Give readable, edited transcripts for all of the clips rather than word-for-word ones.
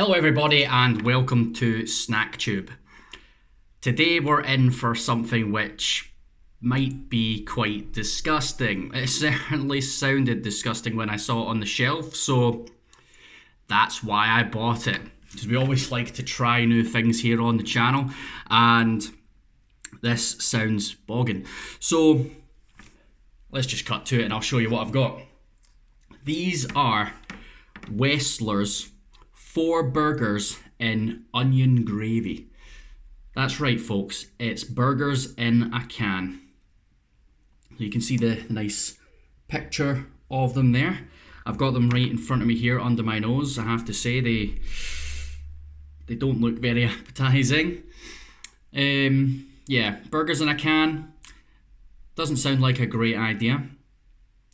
Hello everybody and welcome to SnackTube. Today we're in for something which might be quite disgusting. It certainly sounded disgusting when I saw it on the shelf, so that's why I bought it. Because we always like to try new things here on the channel, and this sounds bogging. So let's just cut to it and I'll show you what I've got. These are Westlers 4 burgers in onion gravy. That's right, folks. It's burgers in a can. You can see the nice picture of them there. I've got them right in front of me here under my nose. I have to say they don't look very appetizing. Yeah, burgers in a can. Doesn't sound like a great idea.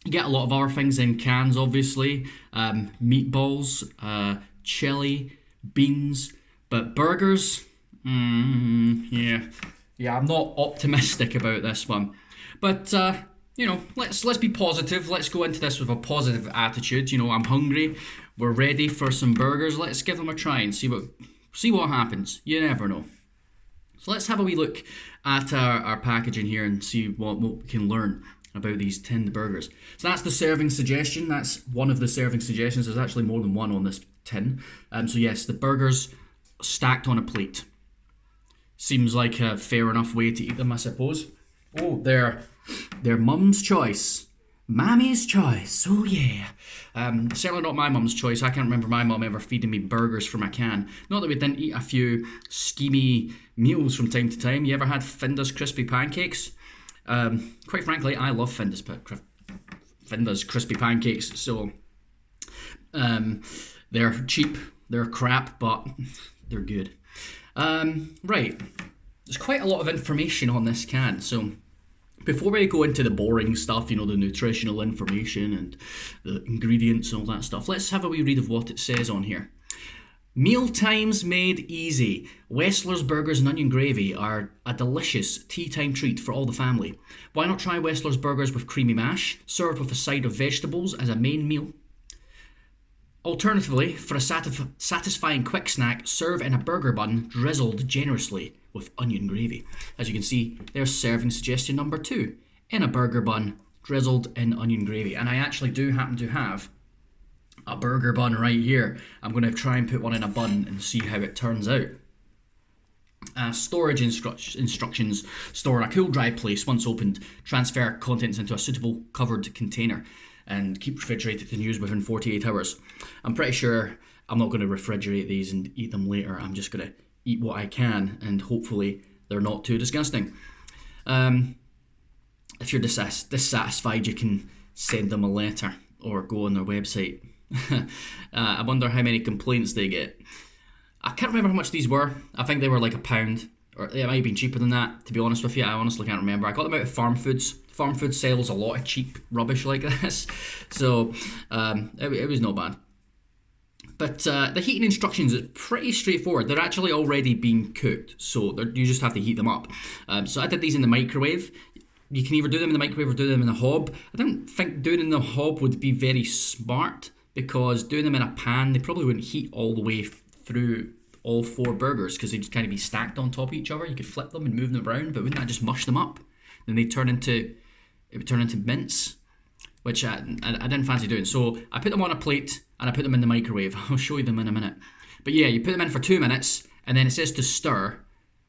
You get a lot of other things in cans, obviously. Meatballs, chili, beans, but burgers, yeah, I'm not optimistic about this one. But let's be positive. Let's go into this with a positive attitude. I'm hungry. We're ready for some burgers. Let's give them a try and see what happens. You never know. So let's have a wee look at our packaging here and see what we can learn about these tinned burgers. So that's the serving suggestion. That's one of the serving suggestions. There's actually more than one on this tin. So yes, the burgers stacked on a plate. Seems like a fair enough way to eat them, I suppose. Oh, they're mum's choice. Mammy's choice. Oh yeah. Certainly not my mum's choice. I can't remember my mum ever feeding me burgers from a can. Not that we didn't eat a few schemy meals from time to time. You ever had Finder's crispy pancakes? Quite frankly, I love Finder's crispy pancakes. So they're cheap, they're crap, but they're good. Right, there's quite a lot of information on this can. So before we go into the boring stuff, the nutritional information and the ingredients and all that stuff, let's have a wee read of what it says on here. Meal times made easy. Westlers burgers and onion gravy are a delicious tea time treat for all the family. Why not try Westlers burgers with creamy mash, served with a side of vegetables as a main meal? Alternatively, for a satisfying quick snack, serve in a burger bun drizzled generously with onion gravy. As you can see, there's serving suggestion number 2, in a burger bun drizzled in onion gravy. And I actually do happen to have a burger bun right here. I'm going to try and put one in a bun and see how it turns out. Storage instructions: store in a cool, dry place. Once opened, transfer contents into a suitable covered container and keep refrigerated and used within 48 hours. I'm pretty sure I'm not going to refrigerate these and eat them later. I'm just going to eat what I can, and hopefully they're not too disgusting. If you're dissatisfied, you can send them a letter or go on their website. I wonder how many complaints they get. I can't remember how much these were. I think they were like £1, or it might have been cheaper than that, to be honest with you. I honestly can't remember. I got them out of Farm Foods. Farm Foods sells a lot of cheap rubbish like this, so it was not bad. But the heating instructions is pretty straightforward. They're actually already being cooked, so you just have to heat them up. So I did these in the microwave. You can either do them in the microwave or do them in the hob. I don't think doing in the hob would be very smart, because doing them in a pan, they probably wouldn't heat all the way through all 4 burgers, because they'd kind of be stacked on top of each other. You could flip them and move them around, but wouldn't that just mush them up? Then it would turn into mince, which I didn't fancy doing. So I put them on a plate and I put them in the microwave. I'll show you them in a minute. But yeah, you put them in for 2 minutes, and then it says to stir,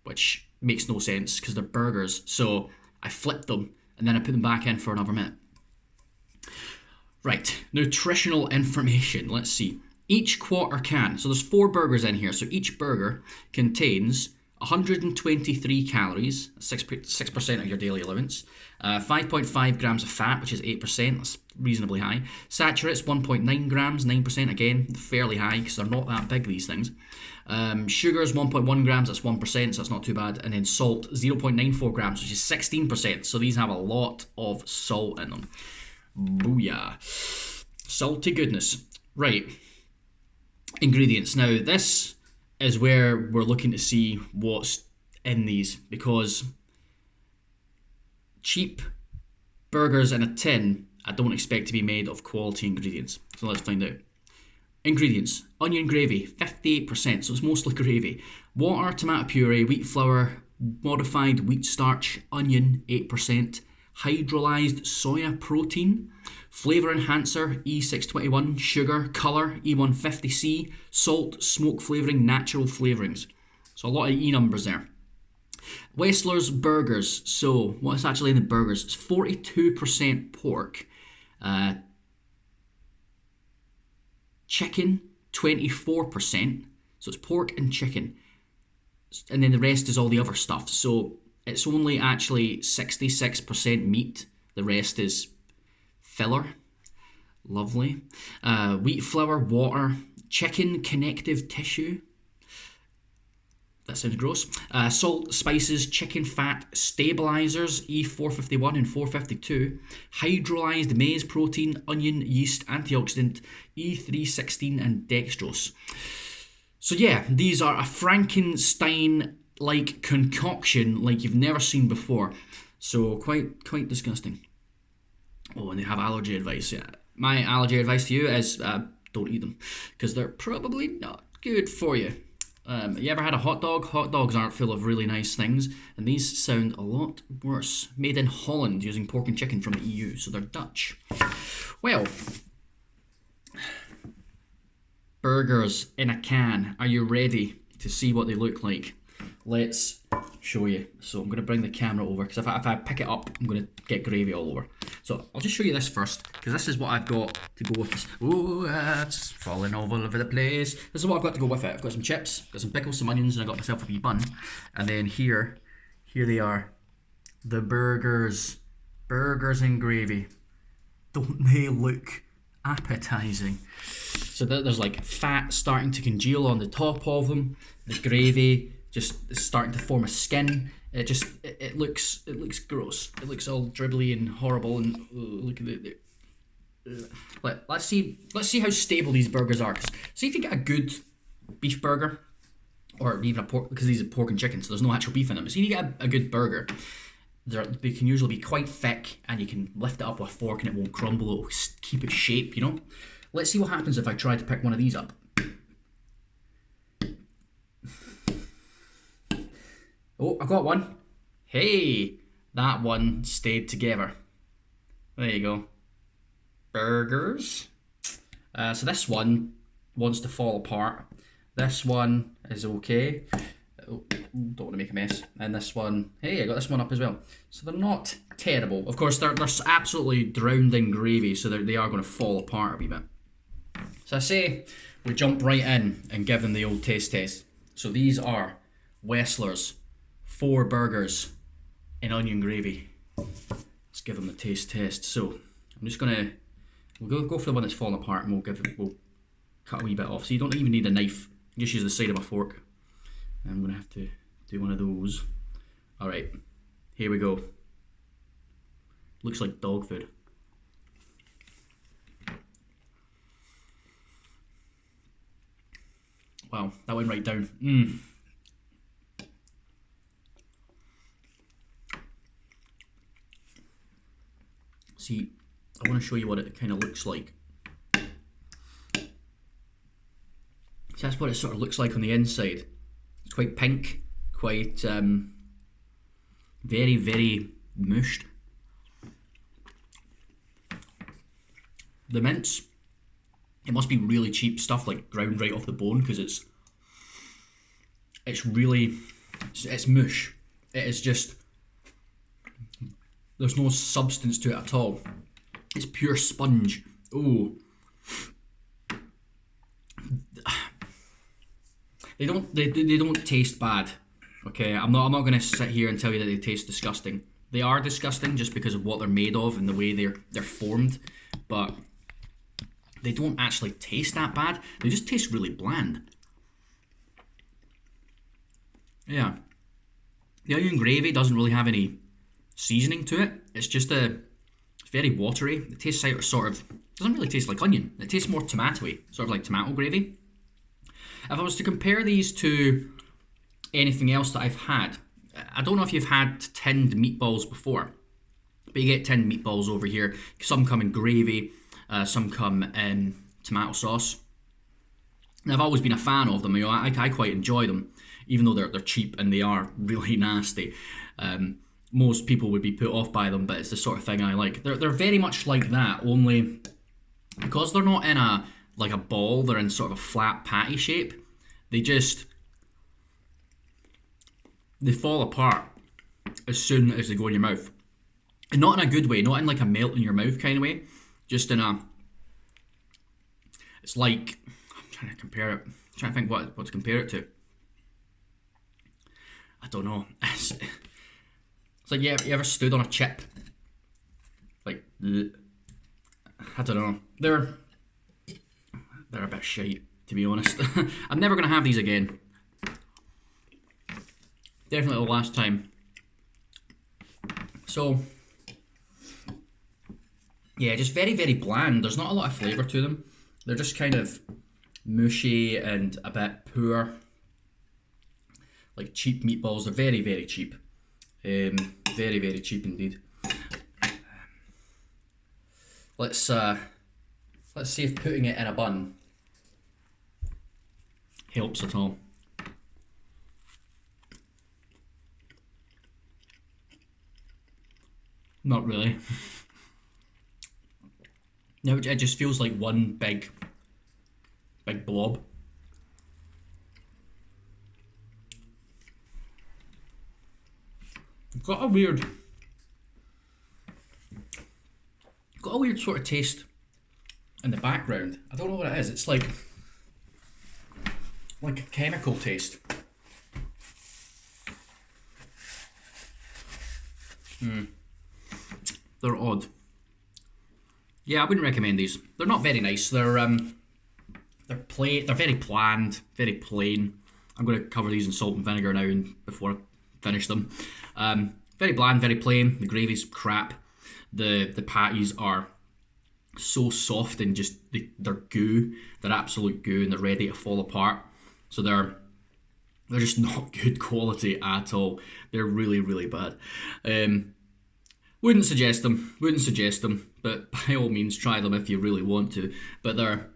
which makes no sense because they're burgers. So I flipped them and then I put them back in for another minute. Right, nutritional information. Let's see. Each quarter can, so there's 4 burgers in here, so each burger contains 123 calories, 6% of your daily allowance, 5.5 grams of fat, which is 8%, that's reasonably high. Saturates, 1.9 grams, 9%, again, fairly high because they're not that big, these things. Sugars, 1.1 grams, that's 1%, so that's not too bad. And then salt, 0.94 grams, which is 16%, so these have a lot of salt in them. Booyah. Salty goodness. Right. Ingredients. Now, this is where we're looking to see what's in these, because cheap burgers in a tin I don't expect to be made of quality ingredients. So let's find out. Ingredients: onion gravy, 58%, so it's mostly gravy. Water, tomato puree, wheat flour, modified wheat starch, onion, 8%. Hydrolyzed soya protein, flavor enhancer, E621, sugar, color, E150C, salt, smoke flavoring, natural flavorings. So a lot of E numbers there. Westlers burgers. So what's actually in the burgers? It's 42% pork. Chicken, 24%. So it's pork and chicken. And then the rest is all the other stuff. So it's only actually 66% meat. The rest is filler. Lovely. Wheat flour, water, chicken connective tissue. That sounds gross. Salt, spices, chicken fat, stabilizers, E451 and 452, hydrolyzed maize protein, onion, yeast, antioxidant, E316 and dextrose. So yeah, these are a Frankenstein-like concoction like you've never seen before. So quite disgusting. Oh, and they have allergy advice. Yeah, my allergy advice to you is don't eat them because they're probably not good for you. You ever had a hot dog? Hot dogs aren't full of really nice things, and these sound a lot worse. Made in Holland using pork and chicken from the EU, so they're Dutch. Well, burgers in a can. Are you ready to see what they look like? Let's show you. So I'm going to bring the camera over because if I pick it up, I'm going to get gravy all over. So I'll just show you this first because this is what I've got to go with this. Oh, it's falling all over the place. This is what I've got to go with it. I've got some chips, got some pickles, some onions, and I got myself a wee bun. And then here they are, the burgers. Burgers and gravy. Don't they look appetizing? So there's like fat starting to congeal on the top of them. The gravy just starting to form a skin. It looks gross. It looks all dribbly and horrible. And look at it. Let's see how stable these burgers are. See if you get a good beef burger, or even a pork, because these are pork and chicken, so there's no actual beef in them. But see if you get a good burger. They can usually be quite thick, and you can lift it up with a fork and it won't crumble. It'll keep its shape, you know. Let's see what happens if I try to pick one of these up. Oh, I got one. Hey, that one stayed together. There you go. Burgers. So this one wants to fall apart. This one is okay. Oh, don't want to make a mess. And this one, hey, I got this one up as well. So they're not terrible. Of course, they're absolutely drowned in gravy, so they are going to fall apart a wee bit. So I say we jump right in and give them the old taste test. So these are Westlers 4 burgers in onion gravy. Let's give them the taste test. So I'm just gonna we'll go for the one that's fallen apart, and we'll cut a wee bit off. So you don't even need a knife. You just use the side of a fork. And I'm gonna have to do one of those. All right, here we go. Looks like dog food. Wow, that went right down. See, I want to show you what it kind of looks like. So that's what it sort of looks like on the inside. It's quite pink, quite very, very mushed. The mince, it must be really cheap stuff, like ground right off the bone, because it's mush. It is just, there's no substance to it at all. It's pure sponge. Oh, they don't taste bad. Okay, I'm not going to sit here and tell you that they taste disgusting. They are disgusting just because of what they're made of and the way they're formed, but they don't actually taste that bad. They just taste really bland. Yeah, the onion gravy doesn't really have any seasoning to it. It's just it's very watery. It tastes like doesn't really taste like onion. It tastes more tomatoey, sort of like tomato gravy. If I was to compare these to anything else that I've had, I don't know if you've had tinned meatballs before, but you get tinned meatballs over here. Some come in gravy, some come in tomato sauce. And I've always been a fan of them. You know, I quite enjoy them, even though they're cheap and they are really nasty. Most people would be put off by them, but it's the sort of thing I like. They're very much like that, only because they're not in a like a ball. They're in sort of a flat patty shape. They fall apart as soon as they go in your mouth, and not in a good way, not in like a melt in your mouth kind of way. Just in a, it's like, I'm trying to compare it. I'm trying to think what to compare it to. I don't know. It's like, you ever stood on a chip? Like, I don't know. They're a bit shite, to be honest. I'm never gonna have these again. Definitely the last time. So, yeah, just very, very bland. There's not a lot of flavour to them. They're just kind of mushy and a bit poor. Like cheap meatballs. They're very, very cheap. Very, very cheap indeed. Let's see if putting it in a bun helps at all. Not really. No, it just feels like one big blob. Got a weird sort of taste in the background. I don't know what it is. It's like a chemical taste. They're odd. Yeah, I wouldn't recommend these. They're not very nice. They're very bland, very plain. I'm going to cover these in salt and vinegar now before I finish them. Very bland, very plain. The gravy's crap. The patties are so soft and just they're goo. They're absolute goo and they're ready to fall apart. So they're just not good quality at all. They're really, really bad. Wouldn't suggest them. But by all means, try them if you really want to. But they're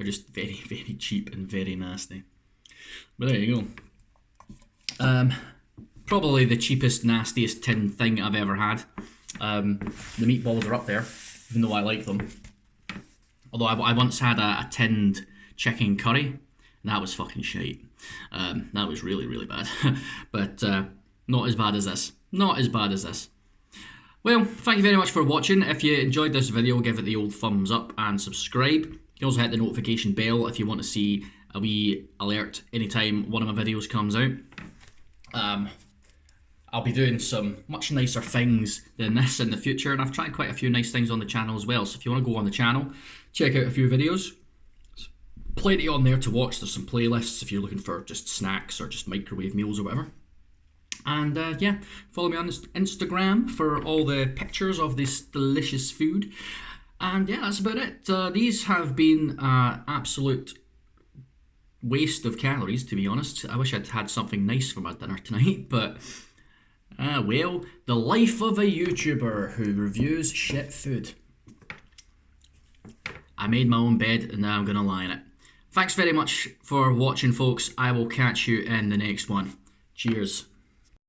just very, very cheap and very nasty. But there you go. Probably the cheapest, nastiest tin thing I've ever had. The meatballs are up there, even though I like them. Although I once had a tinned chicken curry, and that was fucking shite. That was really, really bad. But not as bad as this. Not as bad as this. Well, thank you very much for watching. If you enjoyed this video, give it the old thumbs up and subscribe. You can also hit the notification bell if you want to see a wee alert anytime one of my videos comes out. I'll be doing some much nicer things than this in the future, and I've tried quite a few nice things on the channel as well. So if you want to go on the channel, check out a few videos. There's plenty on there to watch. There's some playlists if you're looking for just snacks or just microwave meals or whatever. And yeah, follow me on Instagram for all the pictures of this delicious food. And yeah, that's about it. These have been absolute waste of calories, to be honest. I wish I'd had something nice for my dinner tonight, but well, the life of a YouTuber who reviews shit food. I made my own bed and now I'm gonna lie in it. Thanks very much for watching, folks. I will catch you in the next one. Cheers.